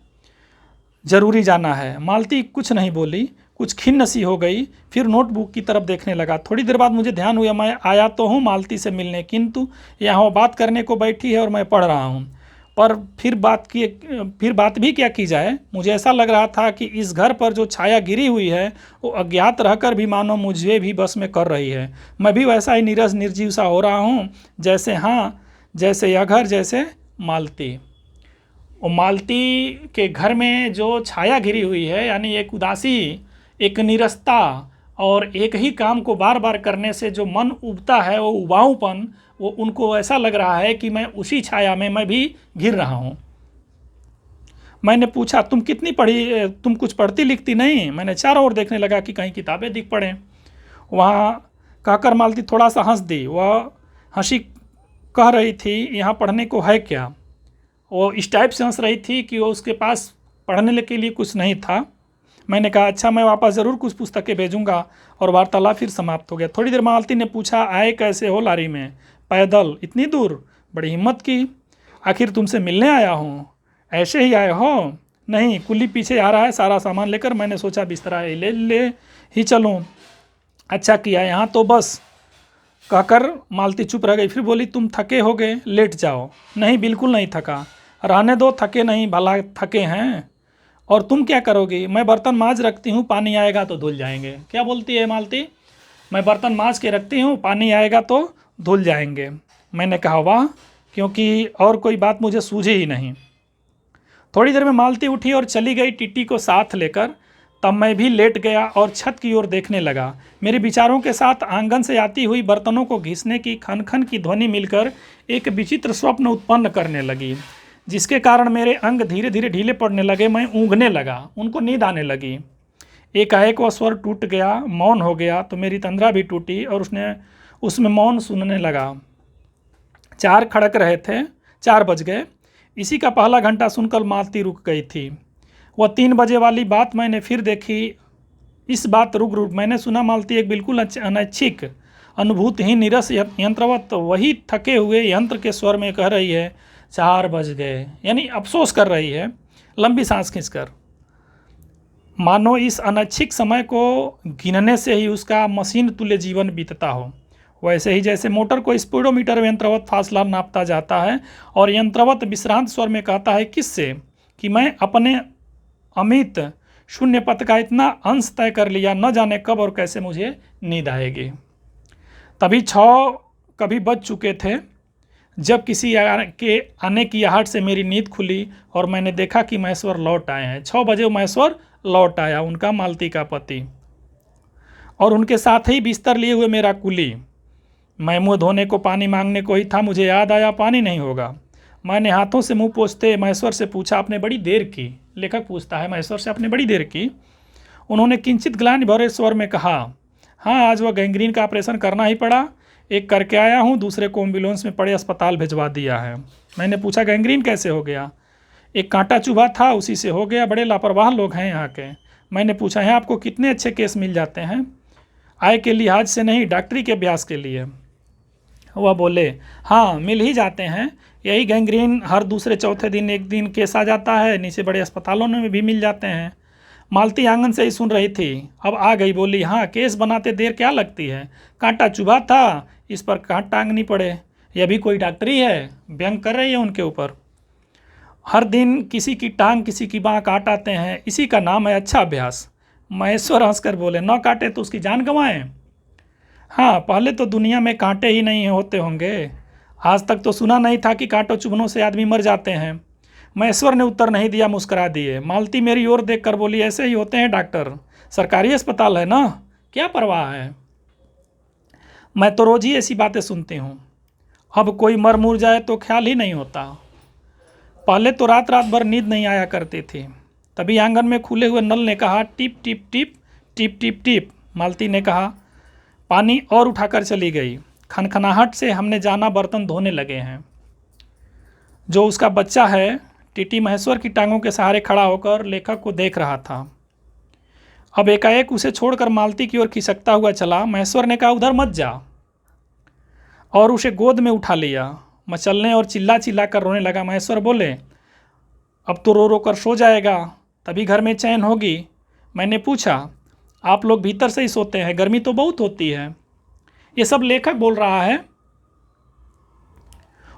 ज़रूरी जाना है। मालती कुछ नहीं बोली, कुछ खिन्न सी हो गई, फिर नोटबुक की तरफ देखने लगा। थोड़ी देर बाद मुझे ध्यान हुआ, मैं आया तो हूँ मालती से मिलने, किंतु यहाँ वो बात करने को बैठी है और मैं पढ़ रहा हूँ। पर फिर बात भी क्या की जाए, मुझे ऐसा लग रहा था कि इस घर पर जो छाया गिरी हुई है वो अज्ञात रहकर भी मानो मुझे भी बस में कर रही है। मैं भी वैसा ही नीरस निर्जीव सा हो रहा हूँ जैसे यह घर, जैसे मालती। और मालती के घर में जो छाया घिरी हुई है, यानी एक उदासी, एक नीरसता, और एक ही काम को बार बार करने से जो मन उबता है, वो उबाऊपन, वो उनको ऐसा लग रहा है कि मैं उसी छाया में मैं भी घिर रहा हूँ। मैंने पूछा, तुम कुछ पढ़ती लिखती नहीं? मैंने चारों ओर देखने लगा कि कहीं किताबें दिख पड़ें। वहाँ कहकर मालती थोड़ा सा हंस दी। वह हंसी कह रही थी, यहाँ पढ़ने को है क्या? वो इस टाइप से हंस रही थी कि वो उसके पास पढ़ने के लिए कुछ नहीं था। मैंने कहा, अच्छा, मैं वापस ज़रूर कुछ पुस्तकें भेजूंगा, और वार्तालाप फिर समाप्त हो गया। थोड़ी देर मालती ने पूछा, आए कैसे हो लारी में? पैदल? इतनी दूर? बड़ी हिम्मत की। आखिर तुमसे मिलने आया हूँ। ऐसे ही आए हो? नहीं, कुली पीछे आ रहा है सारा सामान लेकर। मैंने सोचा बिस्तरा ले ही चलूँ। अच्छा किया, यहाँ तो बस। कहकर मालती चुप रह गई। फिर बोली, तुम थके हो गए, लेट जाओ। नहीं, बिल्कुल नहीं थका। रहने दो, थके नहीं, भला थके हैं। और तुम क्या करोगी? मैं बर्तन मांज रखती हूँ, पानी आएगा तो धुल जाएंगे। क्या बोलती है मालती? मैं बर्तन मांज के रखती हूँ, पानी आएगा तो धुल जाएंगे। मैंने कहा, वाह, क्योंकि और कोई बात मुझे सूझी ही नहीं। थोड़ी देर में मालती उठी और चली गई टिट्टी को साथ लेकर। तब मैं भी लेट गया और छत की ओर देखने लगा। मेरे विचारों के साथ आंगन से आती हुई बर्तनों को घिसने की खन खन की ध्वनि मिलकर एक विचित्र स्वप्न उत्पन्न करने लगी, जिसके कारण मेरे अंग धीरे धीरे ढीले पड़ने लगे। मैं ऊँघने लगा, उनको नींद आने लगी। एकाएक वह स्वर टूट गया, मौन हो गया, तो मेरी तंद्रा भी टूटी और उसमें मौन सुनने लगा। 4 खड़क रहे थे, 4 बज गए। इसी का पहला घंटा सुनकर मालती रुक गई थी। वह 3 बजे वाली बात मैंने फिर देखी। इस बात रुक मैंने सुना, मालती एक बिल्कुल अनैच्छिक, अनुभूतिहीन, निरस यंत्रवत वही थके हुए यंत्र के स्वर में कह रही है, 4 बज गए, यानी अफसोस कर रही है, लंबी सांस खींचकर। मानो इस अनैच्छिक समय को गिनने से ही उसका मशीन तुल्य जीवन बीतता हो। वैसे ही जैसे मोटर को स्पीडोमीटर यंत्रवत फासला नापता जाता है और यंत्रवत विश्रांत स्वर में कहता है, किससे? कि मैं अपने अमित शून्य पथ का इतना अंश तय कर लिया, न जाने कब और कैसे मुझे नींद आएगी। तभी 6 कभी बज चुके थे जब किसी के आने की आहट से मेरी नींद खुली और मैंने देखा कि महेश्वर लौट आए हैं। 6 बजे महेश्वर लौट आया, उनका मालती का पति, और उनके साथ ही बिस्तर लिए हुए मेरा कुली। मैं मुँह धोने को पानी मांगने को ही था, मुझे याद आया पानी नहीं होगा। मैंने हाथों से मुंह पोंछते महेश्वर से पूछा, आपने बड़ी देर की? लेखक पूछता है महेश्वर से, आपने बड़ी देर की? उन्होंने किंचित ग्लानि भरे स्वर में कहा, हाँ, आज वह गैंग्रीन का ऑपरेशन करना ही पड़ा। एक करके आया हूँ, दूसरे को एम्बुलेंस में पड़े अस्पताल भिजवा दिया है। मैंने पूछा, गैंग्रीन कैसे हो गया? एक कांटा चुभा था, उसी से हो गया। बड़े लापरवाह लोग हैं यहाँ के। मैंने पूछा, है आपको कितने अच्छे केस मिल जाते हैं? आय के लिहाज से नहीं, डॉक्टरी के अभ्यास के लिए। वह बोले, हाँ, मिल ही जाते हैं। यही गैंग्रीन हर दूसरे चौथे दिन एक दिन केस आ जाता है, नीचे बड़े अस्पतालों में भी मिल जाते हैं। मालती आंगन से ही सुन रही थी, अब आ गई, बोली, हाँ, केस बनाते देर क्या लगती है? कांटा चुभा था, इस पर कांट टांगनी पड़े। यह भी कोई डॉक्टरी है? व्यंग कर रही है उनके ऊपर। हर दिन किसी की टांग किसी की बाँह काट आते हैं, इसी का नाम है अच्छा अभ्यास। महेश्वर हंसकर बोले, न काटे तो उसकी जान गंवाएं। हाँ, पहले तो दुनिया में कांटे ही नहीं होते होंगे। आज तक तो सुना नहीं था कि कांटों चुभनों से आदमी मर जाते हैं। महेश्वर ने उत्तर नहीं दिया, मुस्करा दिए। मालती मेरी ओर देखकर बोली, ऐसे ही होते हैं डॉक्टर, सरकारी अस्पताल है ना, क्या परवाह है। मैं तो रोज ही ऐसी बातें सुनती हूँ। अब कोई मर मुर जाए तो ख्याल ही नहीं होता। पहले तो रात रात भर नींद नहीं आया करती थी। तभी आंगन में खुले हुए नल ने कहा, टिप टिप टिप टिप टिप टिप। मालती ने कहा, पानी और उठाकर चली गई। खनखनाहट से हमने जाना बर्तन धोने लगे हैं। जो उसका बच्चा है टीटी महेश्वर की टांगों के सहारे खड़ा होकर लेखक को देख रहा था। अब एकाएक उसे छोड़कर मालती की ओर खिसकता हुआ चला। महेश्वर ने कहा, उधर मत जा, और उसे गोद में उठा लिया। मचलने और चिल्ला चिल्ला कर रोने लगा। महेश्वर बोले, अब तो रो रो कर सो जाएगा, तभी घर में चैन होगी। मैंने पूछा, आप लोग भीतर से ही सोते हैं, गर्मी तो बहुत होती है। ये सब लेखक बोल रहा है।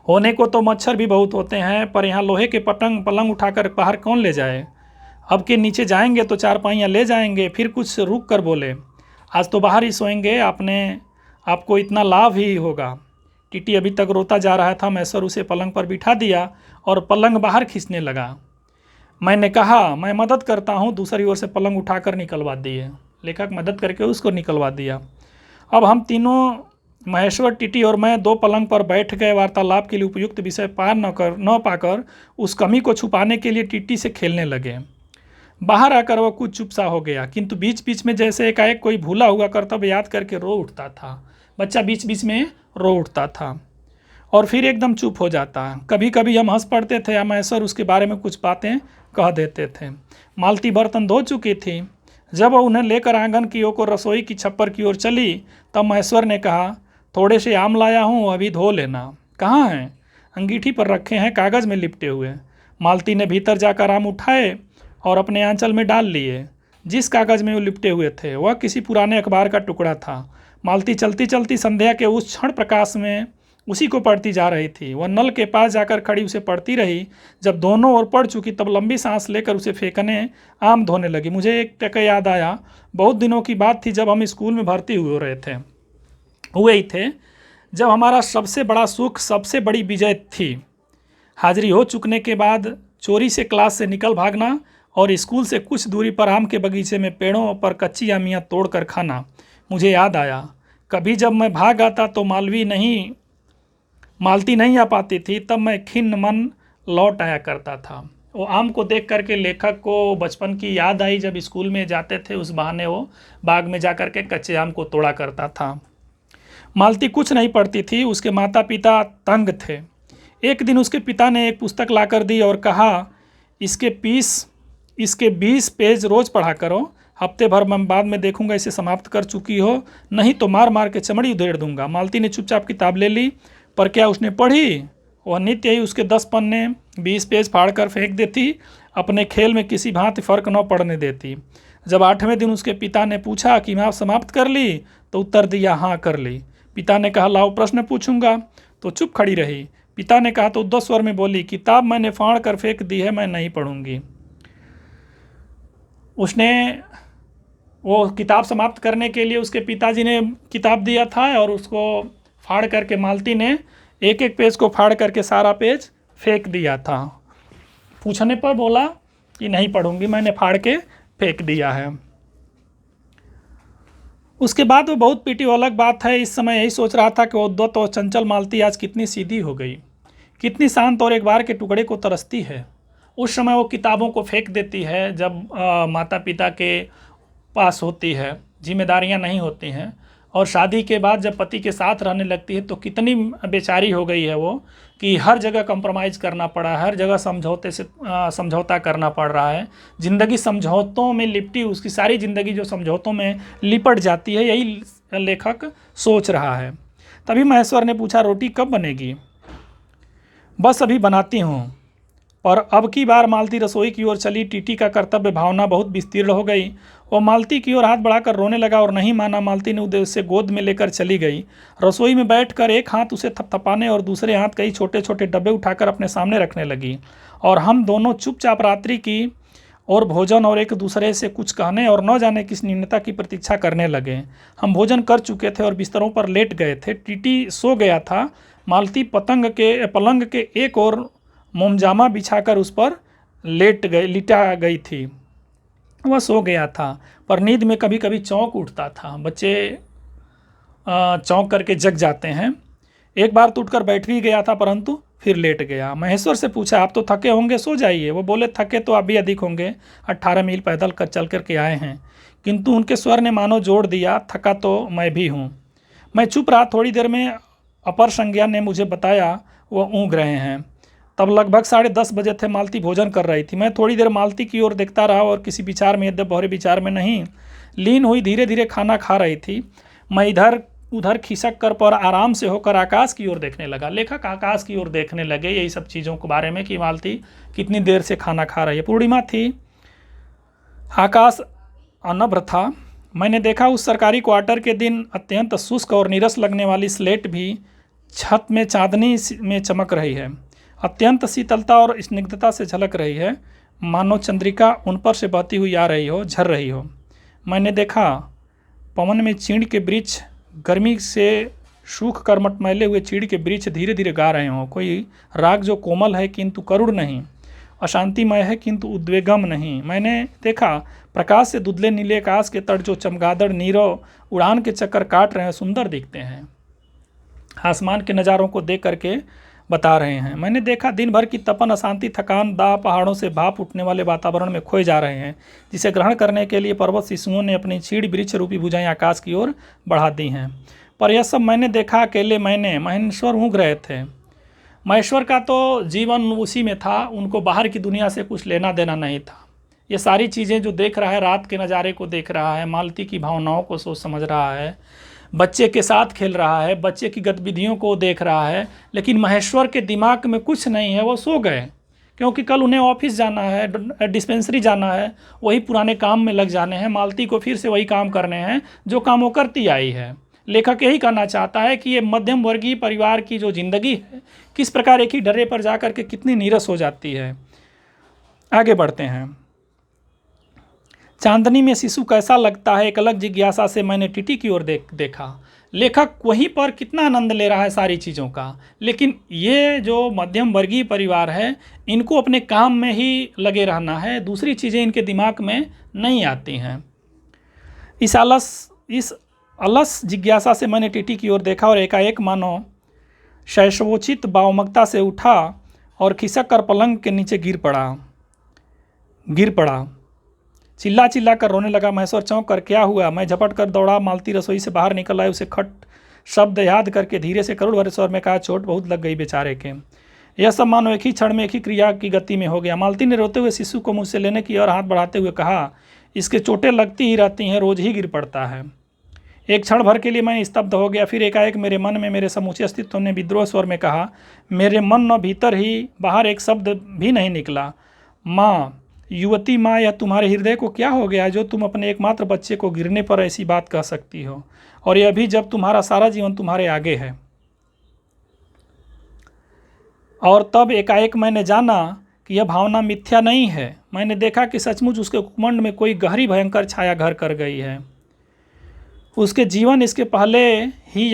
होने को तो मच्छर भी बहुत होते हैं, पर यहाँ लोहे के पलंग उठाकर बाहर कौन ले जाए। अब के नीचे जाएंगे तो चारपाइयाँ ले जाएंगे। फिर कुछ रुक कर बोले, आज तो बाहर ही सोएंगे, आपको इतना लाभ ही होगा। टीटी अभी तक रोता जा रहा था। मैसर उसे पलंग पर बिठा दिया और पलंग बाहर खींचने लगा। मैंने कहा, मैं मदद करता हूँ। दूसरी ओर से पलंग उठाकर निकलवा दिए। लेखक मदद करके उसको निकलवा दिया। अब हम तीनों, महेश्वर, टीटी और मैं, दो पलंग पर बैठ गए। वार्तालाप के लिए उपयुक्त विषय पार न पाकर उस कमी को छुपाने के लिए टीटी से खेलने लगे। बाहर आकर वह कुछ चुप सा हो गया, किंतु बीच बीच में जैसे एकाएक कोई भूला हुआ कर्तव्य याद करके रो उठता था। बच्चा बीच बीच में रो उठता था और फिर एकदम चुप हो जाता। कभी कभी हम हंस पड़ते थे या महेश्वर उसके बारे में कुछ बातें कह देते थे। मालती बर्तन धो चुकी थी। जब वह उन्हें लेकर आंगन की ओर रसोई की छप्पर की ओर चली तब महेश्वर ने कहा, थोड़े से आम लाया हूँ, अभी धो लेना। कहाँ हैं? अंगीठी पर रखे हैं, कागज़ में लिपटे हुए। मालती ने भीतर जाकर आम उठाए और अपने आंचल में डाल लिए। जिस कागज़ में वो लिपटे हुए थे वह किसी पुराने अखबार का टुकड़ा था। मालती चलती चलती संध्या के उस क्षण प्रकाश में उसी को पढ़ती जा रही थी। वह नल के पास जाकर खड़ी उसे पढ़ती रही। जब दोनों ओर पढ़ चुकी तब लंबी सांस लेकर उसे फेंकने आम धोने लगी। मुझे एक टका याद आया। बहुत दिनों की बात थी, जब हम स्कूल में भर्ती हुए ही थे, जब हमारा सबसे बड़ा सुख, सबसे बड़ी विजय थी हाजिरी हो चुकने के बाद चोरी से क्लास से निकल भागना और स्कूल से कुछ दूरी पर आम के बगीचे में पेड़ों पर कच्ची आमियाँ तोड़ कर खाना। मुझे याद आया, कभी जब मैं भाग आता तो मालती नहीं आ पाती थी, तब मैं खिन्न मन लौट आया करता था। वो आम को देख करके लेखक को बचपन की याद आई। जब स्कूल में जाते थे उस बहाने वो बाग में जा कर के कच्चे आम को तोड़ा करता था। मालती कुछ नहीं पढ़ती थी। उसके माता पिता तंग थे। एक दिन उसके पिता ने एक पुस्तक लाकर दी और कहा, इसके 20 पेज रोज़ पढ़ा करो, हफ्ते भर मैं बाद में देखूंगा इसे समाप्त कर चुकी हो, नहीं तो मार मार के चमड़ी उधेड़ दूंगा। मालती ने चुपचाप किताब ले ली, पर क्या उसने पढ़ी? वह नित्य ही उसके 10 पन्ने 20 पेज फाड़ कर फेंक देती, अपने खेल में किसी भांति फर्क न पड़ने देती। जब 8वें दिन उसके पिता ने पूछा कि मैं आप समाप्त कर ली, तो उत्तर दिया, हाँ कर ली। पिता ने कहा, लाओ प्रश्न पूछूंगा, तो चुप खड़ी रही। पिता ने कहा तो उद्धत स्वर में बोली, किताब मैंने फाड़ कर फेंक दी है, मैं नहीं पढ़ूंगी। उसने वो किताब समाप्त करने के लिए उसके पिताजी ने किताब दिया था और उसको फाड़ करके मालती ने एक एक पेज को फाड़ करके सारा पेज फेंक दिया था। पूछने पर बोला कि नहीं पढ़ूंगी, मैंने फाड़ के फेंक दिया है। उसके बाद वो बहुत पीटी। वो अलग बात है, इस समय यही सोच रहा था कि उद्धत और चंचल मालती आज कितनी सीधी हो गई, कितनी शांत और एक बार के टुकड़े को तरसती है। उस समय वो किताबों को फेंक देती है जब माता पिता के पास होती है, जिम्मेदारियां नहीं होती हैं, और शादी के बाद जब पति के साथ रहने लगती है तो कितनी बेचारी हो गई है वो कि हर जगह कंप्रोमाइज़ करना पड़ा, हर जगह समझौता करना पड़ रहा है। ज़िंदगी समझौतों में लिपटी, उसकी सारी ज़िंदगी जो समझौतों में लिपट जाती है, यही लेखक सोच रहा है। तभी महेश्वर ने पूछा, रोटी कब बनेगी? बस अभी बनाती हूँ। और अब की बार मालती रसोई की ओर चली। टीटी का कर्तव्य भावना बहुत विस्तीर्ण हो गई। वो मालती की ओर हाथ बढ़ाकर रोने लगा और नहीं माना। मालती ने उसे गोद में लेकर चली गई। रसोई में बैठकर एक हाथ उसे थपथपाने और दूसरे हाथ कई छोटे छोटे डब्बे उठाकर अपने सामने रखने लगी। और हम दोनों चुपचाप रात्रि की और भोजन और एक दूसरे से कुछ कहने और न जाने किस न्यूनता की प्रतीक्षा करने लगे। हम भोजन कर चुके थे और बिस्तरों पर लेट गए थे। टीटी सो गया था। मालती पलंग के एक और मोमजामा बिछाकर उस पर लिटा गई थी। वह सो गया था, पर नींद में कभी कभी चौंक उठता था। बच्चे चौंक करके जग जाते हैं। एक बार तो उठकर बैठ भी गया था, परंतु फिर लेट गया। महेश्वर से पूछा, आप तो थके होंगे, सो जाइए। वो बोले, थके तो आप भी अधिक होंगे, 18 मील पैदल चल करके आए हैं। किंतु उनके स्वर ने मानो जोड़ दिया, थका तो मैं भी हूँ। मैं चुप रहा। थोड़ी देर में अपर संज्ञा ने मुझे बताया वो ऊँघ रहे हैं। तब लगभग 10:30 बजे थे। मालती भोजन कर रही थी। मैं थोड़ी देर मालती की ओर देखता रहा और किसी विचार में, यद्यप बहरे विचार में नहीं लीन हुई, धीरे धीरे खाना खा रही थी। मैं इधर उधर खिसक कर पर आराम से होकर आकाश की ओर देखने लगा। लेखक आकाश की ओर देखने लगे यही सब चीज़ों के बारे में कि मालती कितनी देर से खाना खा रही है। पूर्णिमा थी, आकाश अनभ्र था। मैंने देखा उस सरकारी क्वार्टर के दिन अत्यंत शुष्क और नीरस लगने वाली स्लेट भी छत में चांदनी में चमक रही है, अत्यंत शीतलता और स्निग्धता से झलक रही है, मानो चंद्रिका उन पर से बहती हुई आ रही हो, झर रही हो। मैंने देखा पवन में चीड़ के वृक्ष गर्मी से सूख कर मटमैले हुए चीड़ के वृक्ष धीरे धीरे गा रहे हों। कोई राग जो कोमल है किंतु करुण नहीं, अशांतिमय है किंतु उद्वेगम नहीं। मैंने देखा प्रकाश से धुंधले नीले आकाश के तट जो चमगादड़ नीरव उड़ान के चक्कर काट रहे हैं सुंदर दिखते हैं, आसमान के नज़ारों को देख करके बता रहे हैं। मैंने देखा दिन भर की तपन, अशांति, थकान, दाह, पहाड़ों से भाप उठने वाले वातावरण में खोए जा रहे हैं, जिसे ग्रहण करने के लिए पर्वत शिशुओं ने अपनी चीड़ वृक्ष रूपी भुजाएं आकाश की ओर बढ़ा दी हैं। पर यह सब मैंने देखा अकेले। मैंने महेश्वर ऊँघ रहे थे। महेश्वर का तो जीवन उसी में था, उनको बाहर की दुनिया से कुछ लेना देना नहीं था। ये सारी चीज़ें जो देख रहा है, रात के नज़ारे को देख रहा है, मालती की भावनाओं को सोच समझ रहा है, बच्चे के साथ खेल रहा है, बच्चे की गतिविधियों को देख रहा है, लेकिन महेश्वर के दिमाग में कुछ नहीं है। वो सो गए, क्योंकि कल उन्हें ऑफिस जाना है, डिस्पेंसरी जाना है, वही पुराने काम में लग जाने हैं। मालती को फिर से वही काम करने हैं जो काम वो करती आई है। लेखक यही कहना चाहता है कि ये मध्यम वर्गीय परिवार की जो ज़िंदगी है किस प्रकार एक ही डरे पर जा कर के कितनी नीरस हो जाती है। आगे बढ़ते हैं। चांदनी में शिशु कैसा लगता है, एक अलग जिज्ञासा से मैंने टीटी की ओर देखा। लेखक वहीं पर कितना आनंद ले रहा है सारी चीज़ों का, लेकिन ये जो मध्यम वर्गीय परिवार है इनको अपने काम में ही लगे रहना है, दूसरी चीज़ें इनके दिमाग में नहीं आती हैं। इस अलस जिज्ञासा से मैंने टीटी की ओर देखा और एकाएक मानो शैशवोचित भावुकता से उठा और खिसक कर पलंग के नीचे गिर पड़ा। चिल्ला चिल्ला कर रोने लगा। महेश्वर चौंक कर क्या हुआ? मैं झपट कर दौड़ा। मालती रसोई से बाहर निकल आई। उसे खट शब्द याद करके धीरे से करुण भरे स्वर में कहा, चोट बहुत लग गई बेचारे के। यह सब मानो एक ही क्षण में एक ही क्रिया की गति में हो गया। मालती ने रोते हुए शिशु को मुझसे लेने की और हाथ बढ़ाते हुए कहा, इसके चोटें लगती ही रहती हैं, रोज ही गिर पड़ता है। एक क्षण भर के लिए मैं स्तब्ध हो गया। फिर एकाएक मेरे मन में मेरे समूचे अस्तित्व ने विद्रोह स्वर में कहा, मेरे मन न भीतर ही बाहर एक शब्द भी नहीं निकला। माँ, युवती माँ, यह तुम्हारे हृदय को क्या हो गया जो तुम अपने एकमात्र बच्चे को गिरने पर ऐसी बात कह सकती हो, और यह भी जब तुम्हारा सारा जीवन तुम्हारे आगे है। और तब एकाएक मैंने जाना कि यह भावना मिथ्या नहीं है। मैंने देखा कि सचमुच उसके कुमंड में कोई गहरी भयंकर छाया घर कर गई है। उसके जीवन इसके पहले ही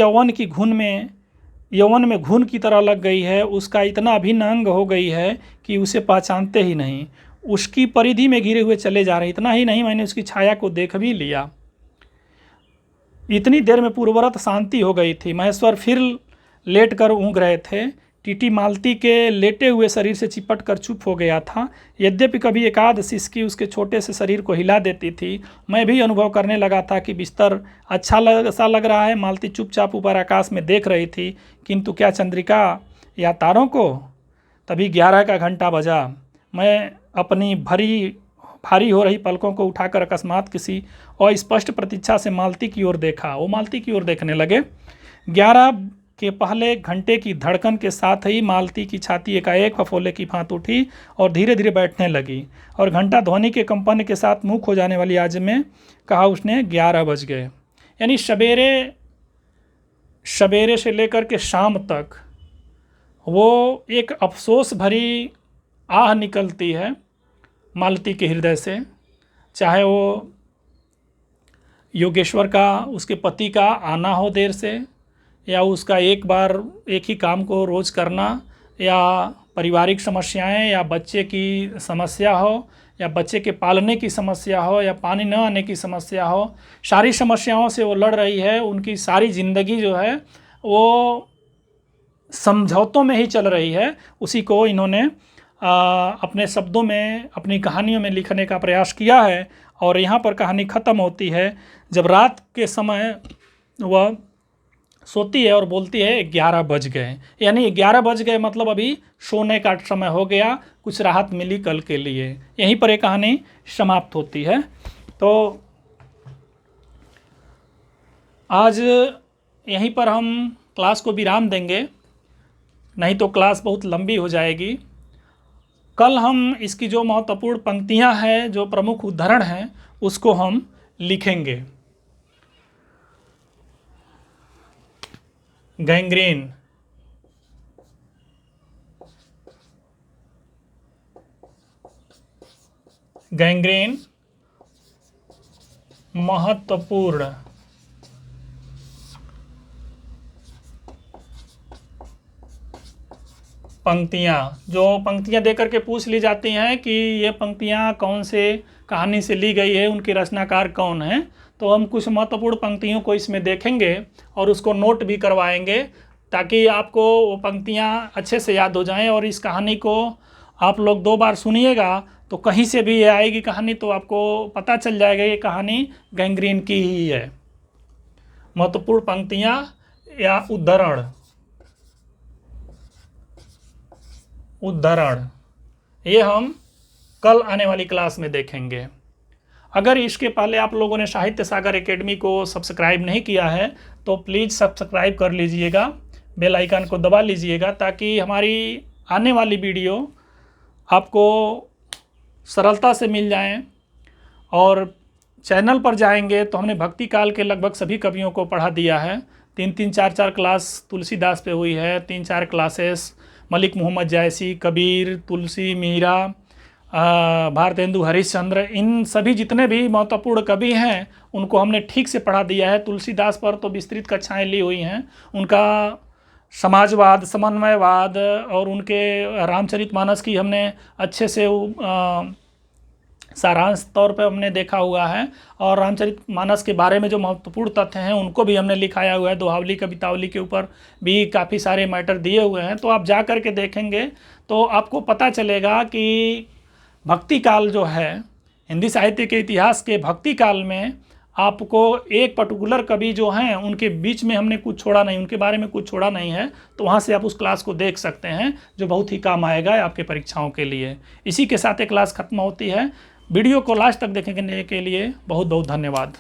यौवन में घुन की तरह लग गई है। उसका इतना अभिन्न अंग हो गई है कि उसे पहचानते ही नहीं, उसकी परिधि में घिरे हुए चले जा रहे। इतना ही नहीं, मैंने उसकी छाया को देख भी लिया। इतनी देर में पूर्ववत शांति हो गई थी। महेश्वर फिर लेट कर ऊँघ रहे थे। टीटी मालती के लेटे हुए शरीर से चिपट कर चुप हो गया था। यद्यपि कभी एकाध सिसकी उसके छोटे से शरीर को हिला देती थी, मैं भी अनुभव करने लगा था कि बिस्तर सा लग रहा है। मालती चुपचाप ऊपर आकाश में देख रही थी, किंतु क्या चंद्रिका या तारों को? तभी 11 का घंटा बजा। मैं अपनी भारी हो रही पलकों को उठाकर अकस्मात किसी अस्पष्ट प्रतीक्षा से मालती की ओर देखा। वो मालती की ओर देखने लगे। 11 के पहले घंटे की धड़कन के साथ ही मालती की छाती एकाएक फफोले की फांत उठी और धीरे धीरे बैठने लगी, और घंटा ध्वनि के कंपन के साथ मुँह खो जाने वाली आवाज़ में कहा उसने, 11 बज गए। यानी सवेरे से लेकर के शाम तक वो एक अफसोस भरी आह निकलती है मालती के हृदय से, चाहे वो योगेश्वर का, उसके पति का आना हो देर से, या उसका एक ही काम को रोज़ करना, या पारिवारिक समस्याएं, या बच्चे की समस्या हो, या बच्चे के पालने की समस्या हो, या पानी न आने की समस्या हो। सारी समस्याओं से वो लड़ रही है। उनकी सारी ज़िंदगी जो है वो समझौतों में ही चल रही है। उसी को इन्होंने अपने शब्दों में, अपनी कहानियों में लिखने का प्रयास किया है। और यहाँ पर कहानी ख़त्म होती है जब रात के समय वह सोती है और बोलती है 11 बज गए। यानी 11 बज गए मतलब अभी सोने का समय हो गया, कुछ राहत मिली कल के लिए। यहीं पर एक कहानी समाप्त होती है। तो आज यहीं पर हम क्लास को विराम देंगे, नहीं तो क्लास बहुत लंबी हो जाएगी। कल हम इसकी जो महत्वपूर्ण पंक्तियां हैं, जो प्रमुख उदाहरण हैं, उसको हम लिखेंगे। गैंग्रीन, गैंग्रीन महत्वपूर्ण पंक्तियाँ, जो पंक्तियाँ दे करके पूछ ली जाती हैं कि ये पंक्तियाँ कौन से कहानी से ली गई है, उनके रचनाकार कौन हैं। तो हम कुछ महत्वपूर्ण पंक्तियों को इसमें देखेंगे और उसको नोट भी करवाएंगे ताकि आपको वो पंक्तियाँ अच्छे से याद हो जाएं। और इस कहानी को आप लोग 2 बार सुनिएगा तो कहीं से भी ये आएगी कहानी तो आपको पता चल जाएगा ये कहानी गैंग्रीन की ही है। महत्वपूर्ण पंक्तियाँ या उद्धरण ये हम कल आने वाली क्लास में देखेंगे। अगर इसके पहले आप लोगों ने साहित्य सागर एकेडमी को सब्सक्राइब नहीं किया है तो प्लीज़ सब्सक्राइब कर लीजिएगा, बेल आइकन को दबा लीजिएगा ताकि हमारी आने वाली वीडियो आपको सरलता से मिल जाएं। और चैनल पर जाएंगे तो हमने भक्ति काल के लगभग सभी कवियों को पढ़ा दिया है। 3-3, 4-4 क्लास तुलसीदास पे हुई है, 3-4 क्लासेस मलिक मोहम्मद जायसी, कबीर, तुलसी, मीरा, भारतेंदु हरिश्चंद्र, इन सभी जितने भी महत्वपूर्ण कवि हैं उनको हमने ठीक से पढ़ा दिया है। तुलसीदास पर तो विस्तृत कक्षाएं ली हुई हैं, उनका समाजवाद, समन्वयवाद और उनके रामचरितमानस की हमने अच्छे से सारांश तौर पे हमने देखा हुआ है। और रामचरितमानस के बारे में जो महत्वपूर्ण तथ्य हैं उनको भी हमने लिखाया हुआ है। दोहावली कवितावली के ऊपर भी काफ़ी सारे मैटर दिए हुए हैं, तो आप जा कर के देखेंगे तो आपको पता चलेगा कि भक्ति काल जो है, हिंदी साहित्य के इतिहास के भक्ति काल में आपको एक पर्टिकुलर कवि जो हैं उनके बीच में हमने कुछ छोड़ा नहीं, उनके बारे में कुछ छोड़ा नहीं है। तो वहाँ से आप उस क्लास को देख सकते हैं जो बहुत ही काम आएगा आपके परीक्षाओं के लिए। इसी के साथ ये क्लास खत्म होती है। वीडियो को लास्ट तक देखने के लिए बहुत बहुत धन्यवाद।